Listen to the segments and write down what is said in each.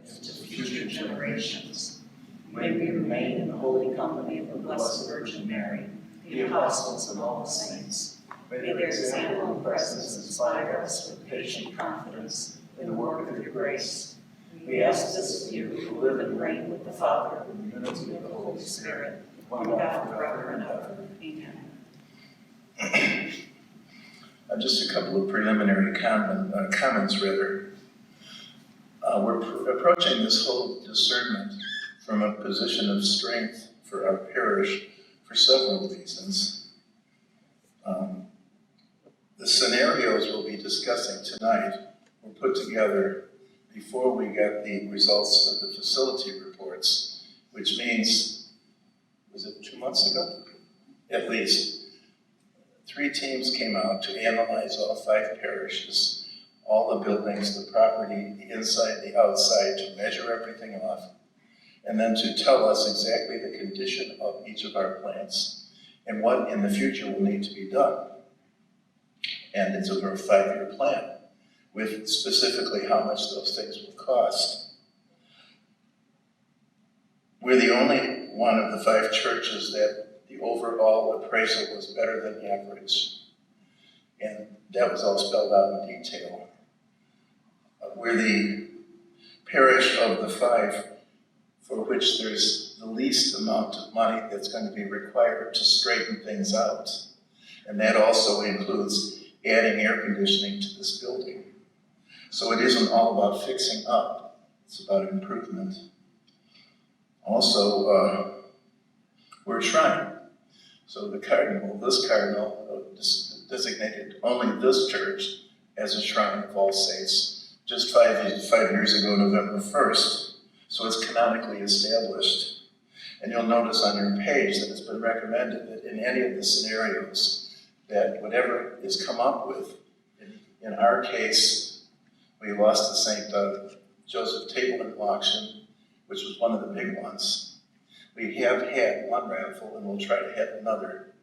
gift to future generations. May we remain in the holy company of the Blessed Virgin Mary, the apostles and all the saints. May their example and presence inspire us with patient confidence in the work of your grace. We ask this of you who live and reign with the Father in the unity of the Holy Spirit, one God forever and ever. Amen. Just a couple of preliminary comments, rather. We're approaching this whole discernment from a position of strength for our parish for several reasons. The scenarios we'll be discussing tonight were put together before we got the results of the facility reports, which means, was it 2 months ago? At least. 3 teams came out to analyze all 5 parishes, all the buildings, the property, the inside, the outside, to measure everything off, and then to tell us exactly the condition of each of our plants and what in the future will need to be done. And it's over a 5-year plan with specifically how much those things will cost. We're the only one of the 5 churches that the overall appraisal was better than the average. And that was all spelled out in detail. We're the parish of the 5 for which there's the least amount of money that's going to be required to straighten things out. And that also includes adding air conditioning to this building. So it isn't all about fixing up, it's about improvement. Also, we're a shrine. So this cardinal designated only this church as a shrine of All Saints just 5 years ago, November 1st. So it's canonically established. And you'll notice on your page that it's been recommended that in any of the scenarios that whatever is come up with, in our case, we lost the St. Joseph Table auction, which was one of the big ones. We have had one raffle and we'll try to have another.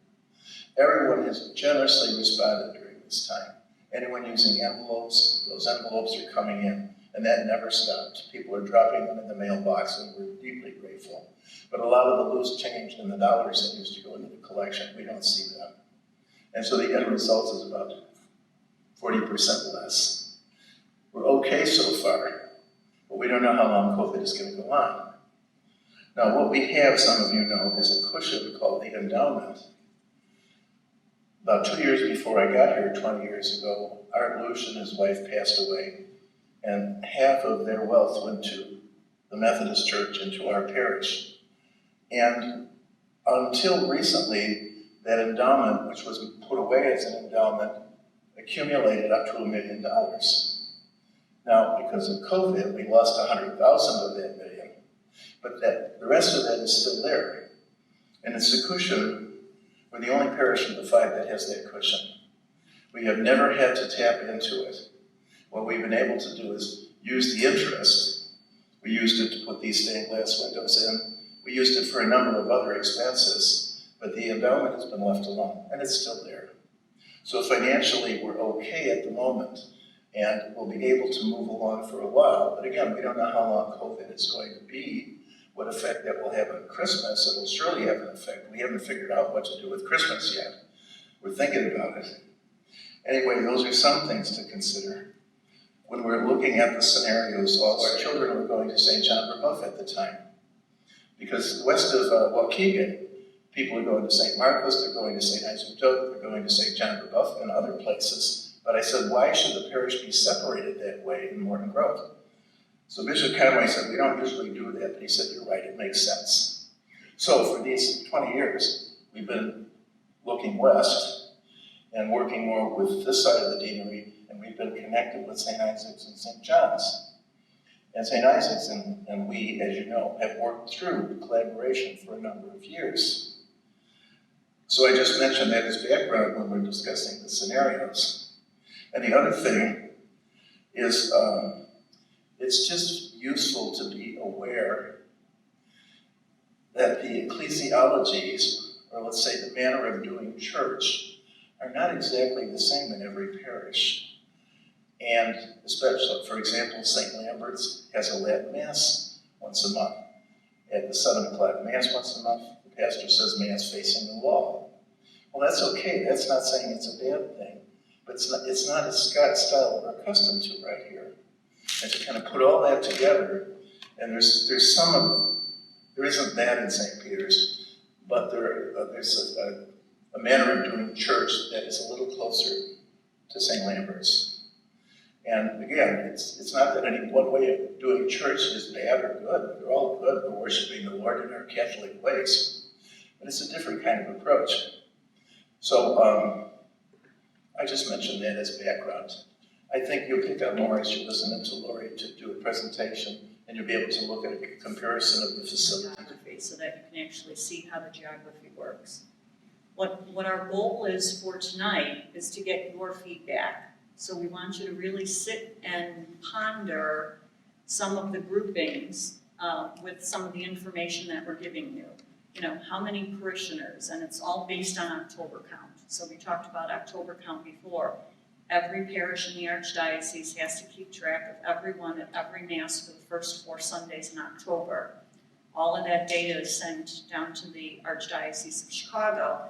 Everyone has generously responded during this time. Anyone using envelopes, those envelopes are coming in, and that never stopped. People are dropping them in the mailbox, and we're deeply grateful. But a lot of the loose change and the dollars that used to go into the collection, we don't see them. And so the end result is about 40% less. We're okay so far, but we don't know how long COVID is going to go on. Now, what we have, some of you know, is a cushion called the endowment. About 2 years before I got here, 20 years ago, Art Luce and his wife passed away, and half of their wealth went to the Methodist Church and to our parish. And until recently, that endowment, which was put away as an endowment, accumulated up to $1 million. Now, because of COVID, we lost 100,000 of that million. But the rest of that is still there. And it's a cushion. We're the only parish of the 5 that has that cushion. We have never had to tap into it. What we've been able to do is use the interest. We used it to put these stained glass windows in. We used it for a number of other expenses, but the endowment has been left alone, and it's still there. So financially, we're okay at the moment, and we'll be able to move along for a while. But again, we don't know how long COVID is going to be, what effect that will have on Christmas. It will surely have an effect. We haven't figured out what to do with Christmas yet. We're thinking about it. Anyway, those are some things to consider. When we're looking at the scenarios, all our children were going to St. John Brebeuf at the time. Because west of Waukegan, people are going to St. Martha's, they're going to St. Isaac Joe, they're going to St. John Brebeuf and other places. But I said, why should the parish be separated that way in Morton Grove? So Bishop Conway said, we don't usually do that, but he said, you're right, it makes sense. So for these 20 years, we've been looking west and working more with this side of the deanery, and we've been connected with St. Isaac's and St. John's. And St. Isaac's and we, as you know, have worked through collaboration for a number of years. So I just mentioned that as background when we're discussing the scenarios. And the other thing is, it's just useful to be aware that the ecclesiologies, or let's say the manner of doing church, are not exactly the same in every parish. And especially, for example, St. Lambert's has a Latin Mass once a month. At the 7 o'clock Mass once a month, the pastor says Mass facing the wall. Well, that's okay. That's not saying it's a bad thing. But it's not a style we're accustomed to right here. And to kind of put all that together, and there isn't that in St. Peter's, but there's a manner of doing church that is a little closer to St. Lambert's. And again, it's not that any one way of doing church is bad or good. They're all good. We're worshiping the Lord in our Catholic ways. But it's a different kind of approach. So I just mentioned that as background. I think you'll pick up more as you listen to Lori to do a presentation, and you'll be able to look at a comparison of the facility. So that you can actually see how the geography works. What our goal is for tonight is to get your feedback. So we want you to really sit and ponder some of the groupings with some of the information that we're giving you. You know, how many parishioners, and it's all based on October count. So we talked about October count before. Every parish in the Archdiocese has to keep track of everyone at every Mass for the first 4 Sundays in October. All of that data is sent down to the Archdiocese of Chicago,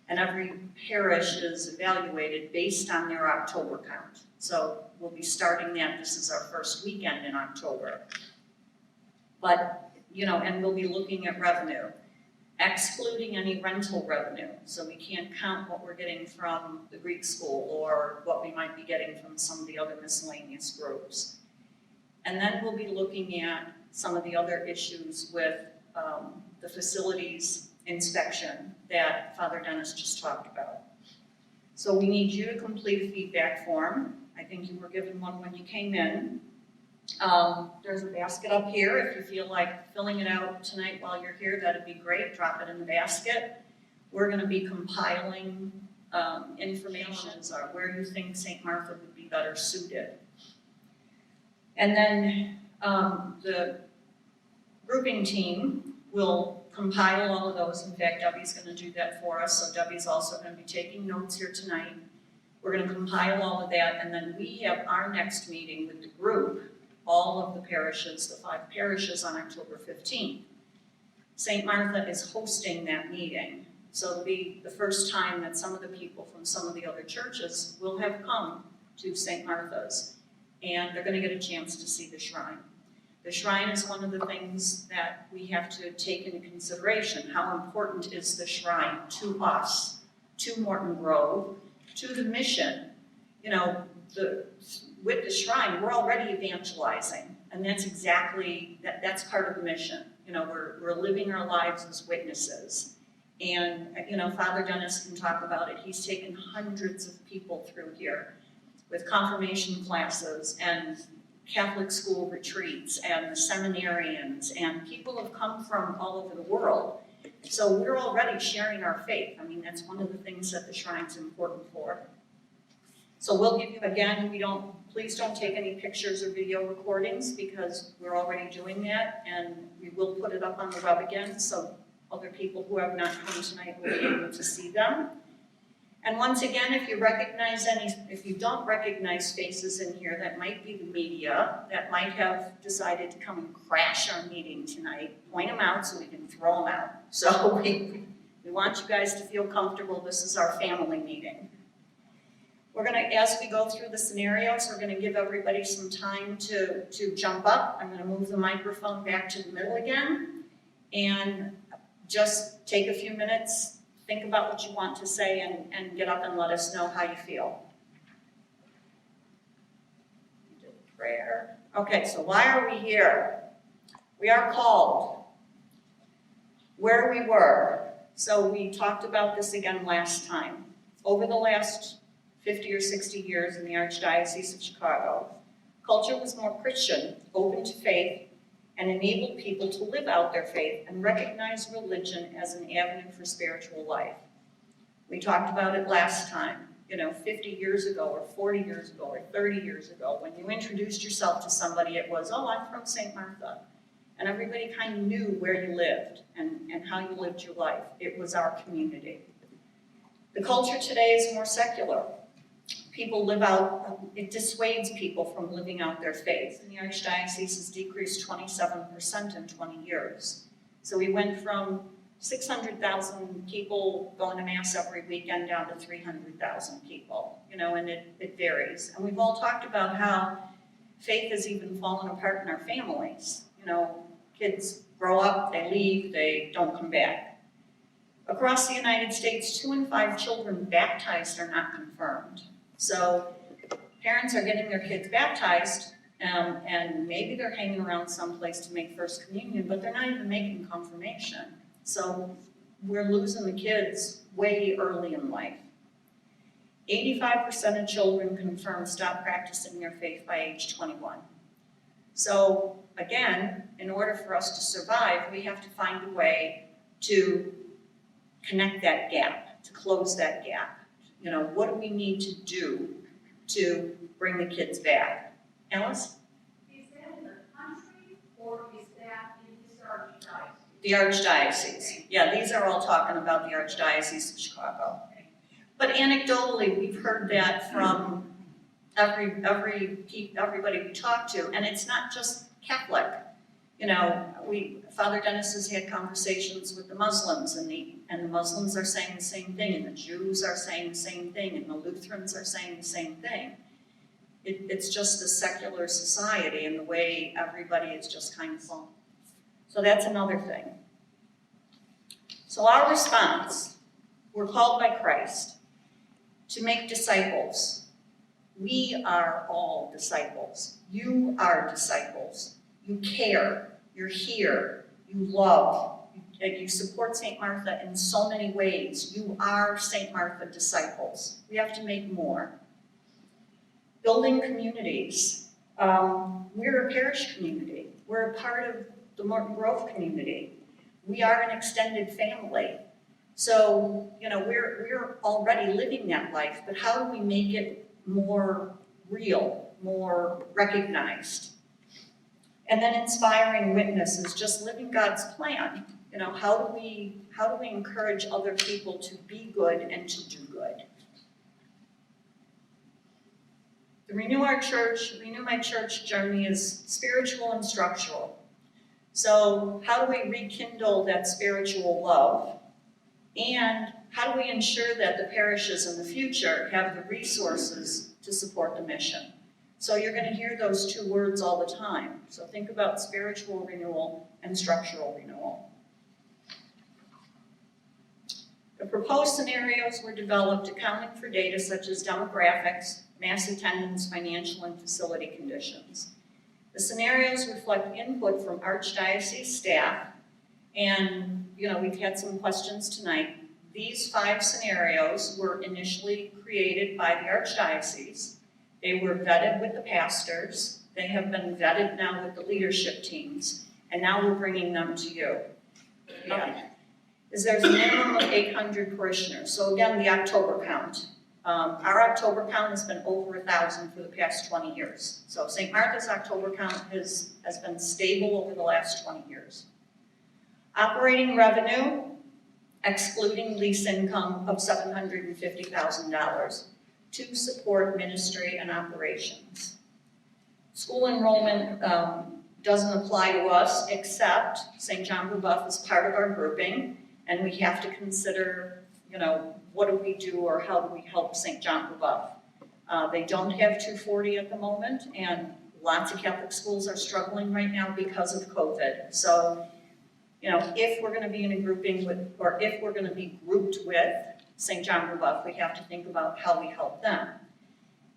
and every parish is evaluated based on their October count. So we'll be starting that. This is our first weekend in October. But, you know, and we'll be looking at revenue, excluding any rental revenue. So we can't count what we're getting from the Greek school or what we might be getting from some of the other miscellaneous groups. And then we'll be looking at some of the other issues with the facilities inspection that Father Dennis just talked about. So we need you to complete a feedback form. I think you were given one when you came in. There's a basket up here. If you feel like filling it out tonight while you're here, that'd be great. Drop it in the basket. We're going to be compiling information on where you think St. Martha would be better suited. And then the grouping team will compile all of those. In fact, Debbie's going to do that for us. So Debbie's also going to be taking notes here tonight. We're going to compile all of that, and then we have our next meeting with the group, all of the parishes, the 5 parishes, on October 15th. St. Martha is hosting that meeting. So it'll be the first time that some of the people from some of the other churches will have come to St. Martha's, and they're going to get a chance to see the shrine. The shrine is one of the things that we have to take into consideration. How important is the shrine to us, to Morton Grove, to the mission? You know, with the shrine, we're already evangelizing, and that's exactly, that's part of the mission. You know, we're living our lives as witnesses. And, you know, Father Dennis can talk about it. He's taken hundreds of people through here with confirmation classes and Catholic school retreats and the seminarians, and people have come from all over the world. So we're already sharing our faith. I mean, that's one of the things that the shrine's important for. So we'll give you, again, please don't take any pictures or video recordings because we're already doing that, and we will put it up on the web again so other people who have not come tonight will be able to see them. And once again, if you don't recognize faces in here, that might be the media that might have decided to come and crash our meeting tonight, point them out so we can throw them out. So we want you guys to feel comfortable. This is our family meeting. We're gonna, as we go through the scenarios, we're gonna give everybody some time to jump up. I'm gonna move the microphone back to the middle again, and just take a few minutes, think about what you want to say, and get up and let us know how you feel. You did prayer. Okay, so why are we here? We are called. Where we were. So we talked about this again last time. Over the last 50 or 60 years in the Archdiocese of Chicago, culture was more Christian, open to faith, and enabled people to live out their faith and recognize religion as an avenue for spiritual life. We talked about it last time, 50 years ago or 40 years ago or 30 years ago, when you introduced yourself to somebody, it was, oh, I'm from St. Martha. And everybody kind of knew where you lived and how you lived your life. It was our community. The culture today is more secular. people live out, it dissuades people from living out their faith. And the Archdiocese has decreased 27% in 20 years. So we went from 600,000 people going to Mass every weekend down to 300,000 people, and it varies. And we've all talked about how faith has even fallen apart in our families. Kids grow up, they leave, they don't come back. Across the United States, 2 in 5 children baptized are not confirmed. So parents are getting their kids baptized, and maybe they're hanging around someplace to make First Communion, but they're not even making confirmation. So we're losing the kids way early in life. 85% of children confirmed stop practicing their faith by age 21. So again, in order for us to survive, we have to find a way to connect that gap, to close that gap. What do we need to do to bring the kids back? Alice? Is that in the country or is that in this archdiocese? The Archdiocese. Yeah, these are all talking about the Archdiocese of Chicago. But anecdotally, we've heard that from everybody we talk to, and it's not just Catholic. Father Dennis has had conversations with the Muslims, and the Muslims are saying the same thing, and the Jews are saying the same thing, and the Lutherans are saying the same thing. It's just a secular society, and the way everybody is just kind of falling. So that's another thing. So our response, we're called by Christ to make disciples. We are all disciples. You are disciples. You care. You're here. You love. You support St. Martha in so many ways. You are St. Martha disciples. We have to make more. Building communities. We're a parish community. We're a part of the Morton Grove community. We are an extended family. So, we're already living that life, but how do we make it more real, more recognized? And then inspiring witnesses, just living God's plan. How do we encourage other people to be good and to do good? The Renew My Church journey is spiritual and structural. So how do we rekindle that spiritual love? And how do we ensure that the parishes in the future have the resources to support the mission? So you're going to hear those 2 words all the time. So think about spiritual renewal and structural renewal. The proposed scenarios were developed accounting for data such as demographics, mass attendance, financial, and facility conditions. The scenarios reflect input from Archdiocese staff, and we've had some questions tonight. These 5 scenarios were initially created by the Archdiocese. They were vetted with the pastors. They have been vetted now with the leadership teams, and now we're bringing them to you. Yeah. There's a minimum of 800 parishioners. So again, the October count. Our October count has been over 1,000 for the past 20 years. So St. Martha's October count has been stable over the last 20 years. Operating revenue, excluding lease income, of $750,000 to support ministry and operations. School enrollment doesn't apply to us, except St. John Brebeuf is part of our grouping, and we have to consider, what do we do or how do we help St. John Brebeuf? They don't have 240 at the moment, and lots of Catholic schools are struggling right now because of COVID. So, if we're going to be in a grouping with, or if we're going to be grouped with St. John Brebeuf, we have to think about how we help them.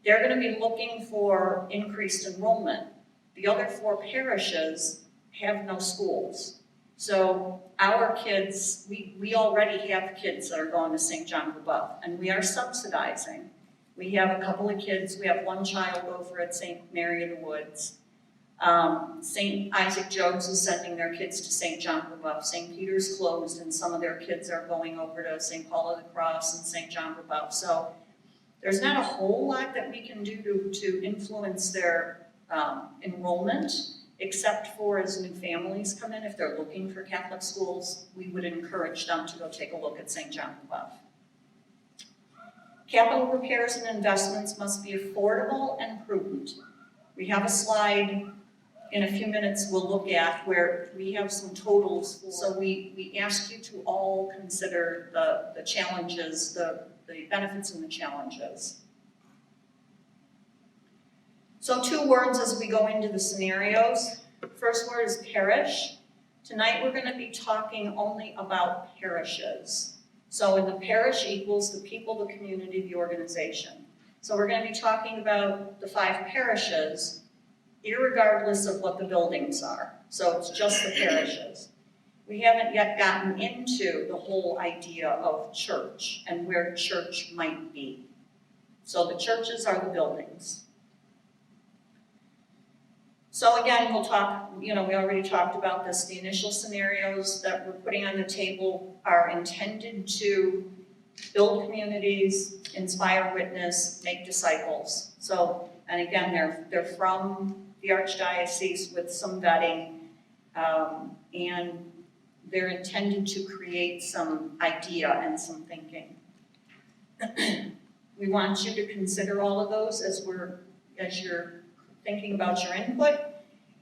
They're going to be looking for increased enrollment. The other 4 parishes have no schools. So our kids, we already have kids that are going to St. John Brebeuf, and we are subsidizing. We have a couple of kids. We have 1 child over at St. Mary of the Woods. St. Isaac Jogues is sending their kids to St. John Brebeuf. St. Peter's closed, and some of their kids are going over to St. Paul of the Cross and St. John Brebeuf. So there's not a whole lot that we can do to influence their enrollment, except for as new families come in, if they're looking for Catholic schools, we would encourage them to go take a look at St. John Brebeuf. Capital repairs and investments must be affordable and prudent. We have a slide in a few minutes we'll look at where we have some totals. So we ask you to all consider the challenges, the benefits and the challenges. So 2 words as we go into the scenarios. First word is parish. Tonight we're going to be talking only about parishes. So in the parish equals the people, the community, the organization. So we're going to be talking about the 5 parishes, irregardless of what the buildings are. So it's just the parishes. We haven't yet gotten into the whole idea of church and where church might be. So the churches are the buildings. So again, we'll talk, we already talked about this. The initial scenarios that we're putting on the table are intended to build communities, inspire witness, make disciples. So, and again, they're from the Archdiocese with some vetting, and they're intended to create some idea and some thinking. We want you to consider all of those as you're thinking about your input.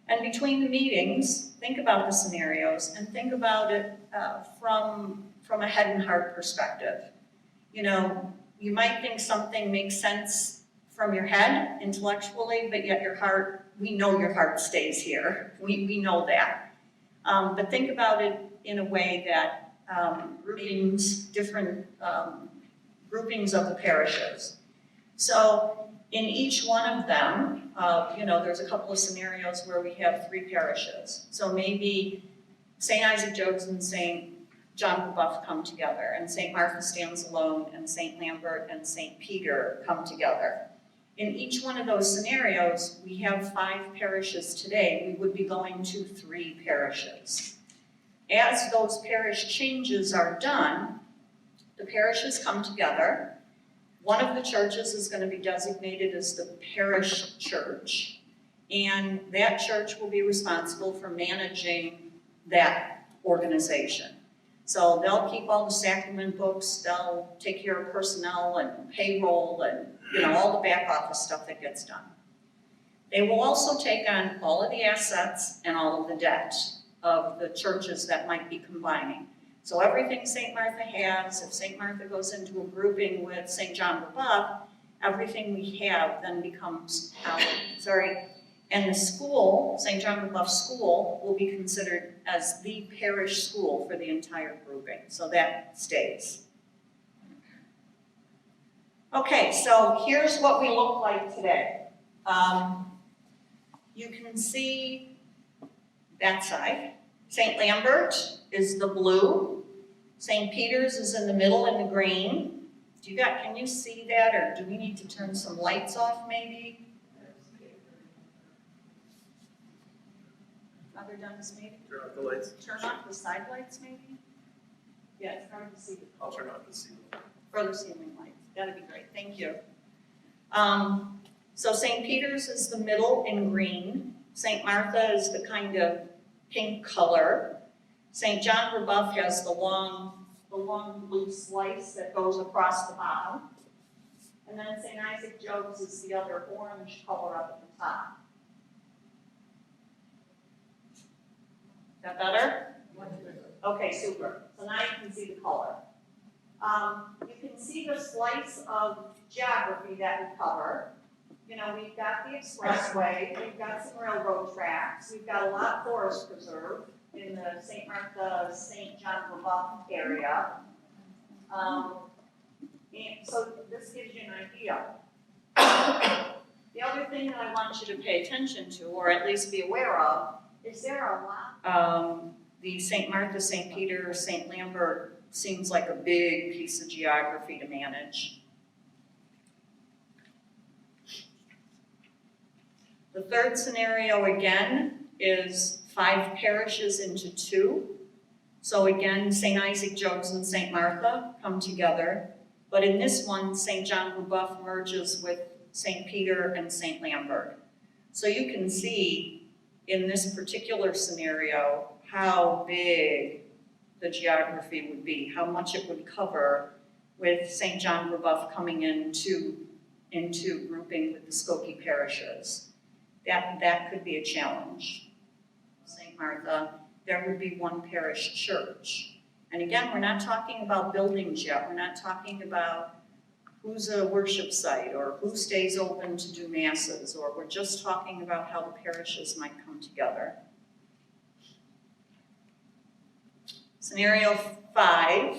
And between the meetings, think about the scenarios and think about it from a head and heart perspective. You might think something makes sense from your head intellectually, but yet your heart, we know your heart stays here. We know that. But think about it in a way that different groupings of the parishes. So in each one of them, there's a couple of scenarios where we have 3 parishes. So maybe St. Isaac Jogues and St. John the Buff come together, and St. Martha Stands Alone, and St. Lambert and St. Peter come together. In each one of those scenarios, we have 5 parishes today. We would be going to 3 parishes. As those parish changes are done, the parishes come together. One of the churches is going to be designated as the parish church, and that church will be responsible for managing that organization. So they'll keep all the sacrament books, they'll take care of personnel and payroll and all the back office stuff that gets done. They will also take on all of the assets and all of the debt of the churches that might be combining. So everything St. Martha has, if St. Martha goes into a grouping with St. John the Buff, everything we have then becomes and the school, St. John the Buff School, will be considered as the parish school for the entire grouping. So that stays. Okay, so here's what we look like today. You can see that side. St. Lambert is the blue. St. Peter's is in the middle in the green. Can you see that, or do we need to turn some lights off maybe? Other Dennis, maybe? Turn off the lights. Turn off the side lights maybe? Yeah, it's hard to see. I'll turn off the ceiling. For the ceiling lights, that'd be great, thank you. So St. Peter's is the middle in green. St. Martha is the kind of pink color. St. John the Buff has the long blue slice that goes across the bottom. And then St. Isaac Jogues is the other orange color up at the top. Is that better? Okay, super. So now you can see the color. You can see the slice of geography that we cover. We've got the expressway, we've got some railroad tracks, we've got a lot of forest preserve in the St. Martha, St. John the Buff area. And so this gives you an idea. The other thing that I want you to pay attention to, or at least be aware of, is there are a lot. The St. Martha, St. Peter, St. Lambert seems like a big piece of geography to manage. The third scenario again is 5 parishes into 2. So again, St. Isaac Jogues and St. Martha come together, but in this one, St. John the Buff merges with St. Peter and St. Lambert. So you can see in this particular scenario how big the geography would be, how much it would cover with St. John Brebeuf coming into grouping with the Skokie parishes. That could be a challenge. St. Martha, there would be one parish church. And again, we're not talking about buildings yet. We're not talking about who's a worship site or who stays open to do masses, or we're just talking about how the parishes might come together. Scenario 5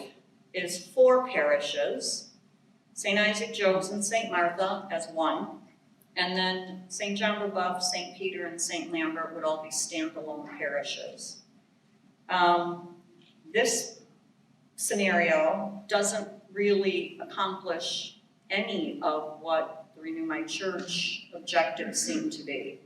is 4 parishes, St. Isaac Jogues and St. Martha as one, and then St. John Brebeuf, St. Peter, and St. Lambert would all be standalone parishes. This scenario doesn't really accomplish any of what the Renew My Church objectives seem to be.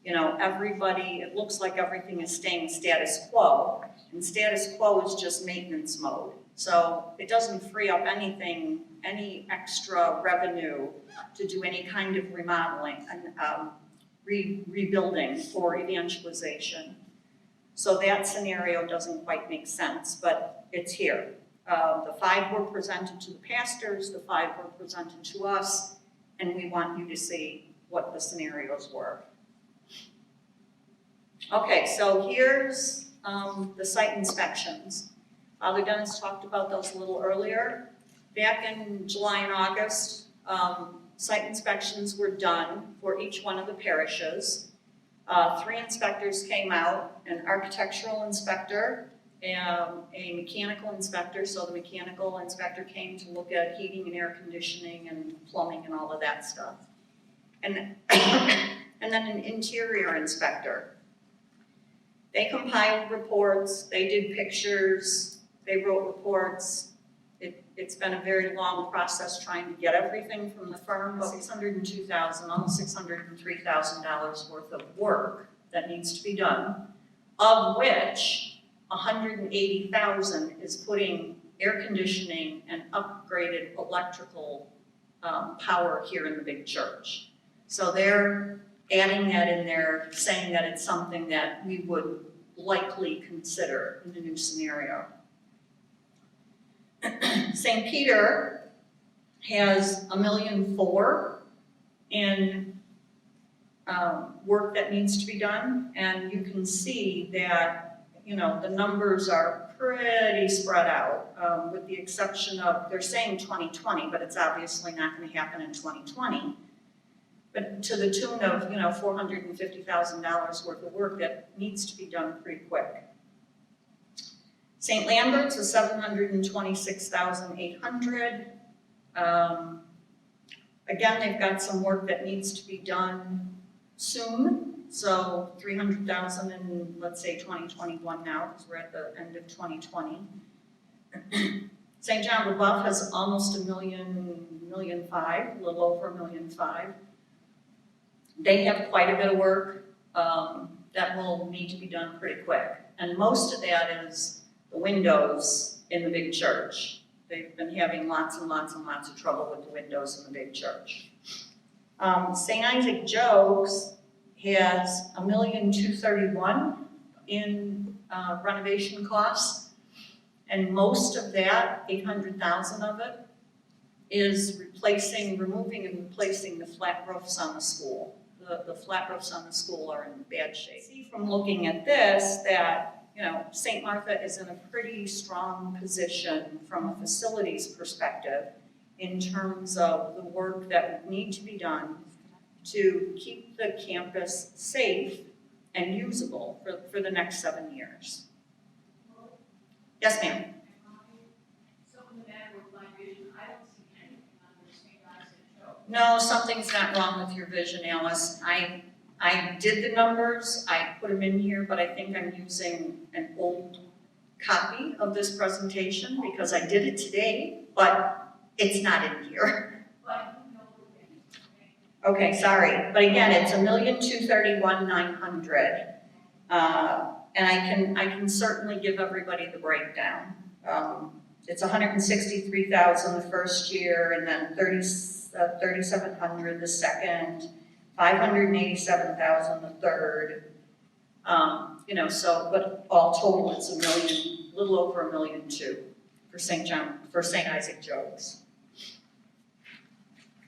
You know, everybody, it looks like everything is staying status quo, and status quo is just maintenance mode. So it doesn't free up anything, any extra revenue to do any kind of remodeling and rebuilding or evangelization. So that scenario doesn't quite make sense, but it's here. The 5 were presented to the pastors, the 5 were presented to us, and we want you to see what the scenarios were. Okay, so here's the site inspections. Father Dennis talked about those a little earlier. Back in July and August, site inspections were done for each one of the parishes. 3 inspectors came out, an architectural inspector, a mechanical inspector, so the mechanical inspector came to look at heating and air conditioning and plumbing and all of that stuff. And then an interior inspector. They compiled reports, they did pictures, they wrote reports. It's been a very long process trying to get everything from the firm, but $602,000, almost $603,000 worth of work that needs to be done, of which $180,000 is putting air conditioning and upgraded electrical power here in the big church. So they're adding that in there, saying that it's something that we would likely consider in the new scenario. St. Peter has $1.4 million in work that needs to be done, and you can see that, you know, the numbers are pretty spread out, with the exception of, they're saying 2020, but it's obviously not going to happen in 2020. But to the tune of, you know, $450,000 worth of work that needs to be done pretty quick. St. Lambert's is $726,800. Again, they've got some work that needs to be done soon. So $300,000 in, let's say, 2021 now, because we're at the end of 2020. St. John Brebeuf has almost $1.5 million, a little over $1.5 million. They have quite a bit of work that will need to be done pretty quick. And most of that is the windows in the big church. They've been having lots and lots and lots of trouble with the windows in the big church. St. Isaac Jogues has $1,231,000 in renovation costs, and most of that, $800,000 of it, is removing and replacing the flat roofs on the school. The flat roofs on the school are in bad shape. See from looking at this that, you know, St. Martha is in a pretty strong position from a facilities perspective in terms of the work that would need to be done to keep the campus safe and usable for the next 7 years. Yes, ma'am. So in the matter of my vision, I don't see anything on the St. Isaac Jogues. No, something's not wrong with your vision, Alice. I did the numbers, I put them in here, but I think I'm using an old copy of this presentation because I did it today, but it's not in here. But you know, Okay, sorry, but again, it's $1,231,900. And I can certainly give everybody the breakdown. It's $163,000 the first year, and then $3,700 the second, $587,000 the third. You know, so, but all total, it's a little over $1.2 million. for St. Isaac Jogues.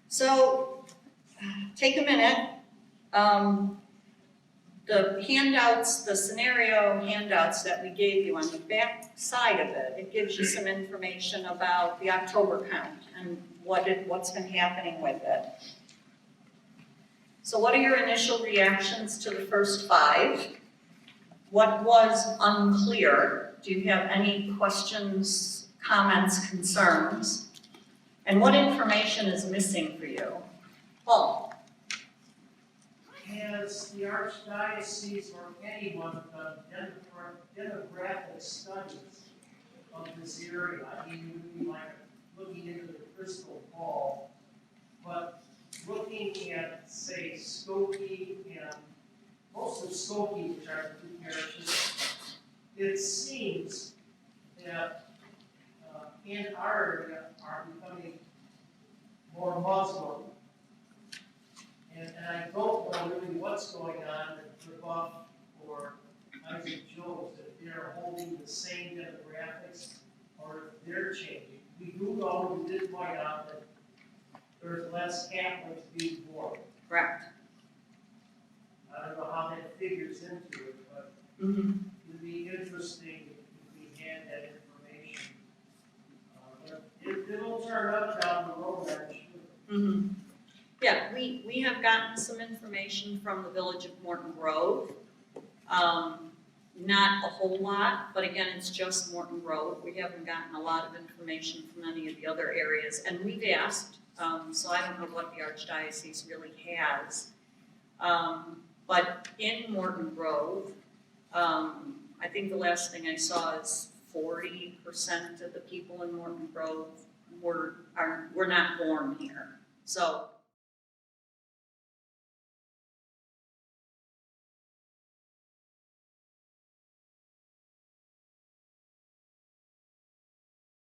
So, take a minute. The handouts, the scenario handouts that we gave you on the back side of it, it gives you some information about the October count and what's been happening with it. So what are your initial reactions to the first 5? What was unclear? Do you have any questions, comments, concerns? And what information is missing for you? Paul? Has the Archdiocese or anyone done demographic studies of this area? I mean, it would be like looking into the crystal ball, but looking at, say, Skokie and most of Skokie, which are the 2 parishes, it seems that in our area are becoming more Muslim. And I don't know really what's going on at Rebuff or Isaac Jogues, if they're holding the same demographics or if they're changing. We do know, we did point out that there's less Catholics being born. Correct. I don't know how that figures into it, but it'd be interesting if we had that information. But it'll turn up down the road, I'm sure. Yeah, we have gotten some information from the village of Morton Grove. Not a whole lot, but again, it's just Morton Grove. We haven't gotten a lot of information from any of the other areas, and we've asked, so I don't know what the Archdiocese really has. But in Morton Grove, I think the last thing I saw is 40% of the people in Morton Grove were not born here. So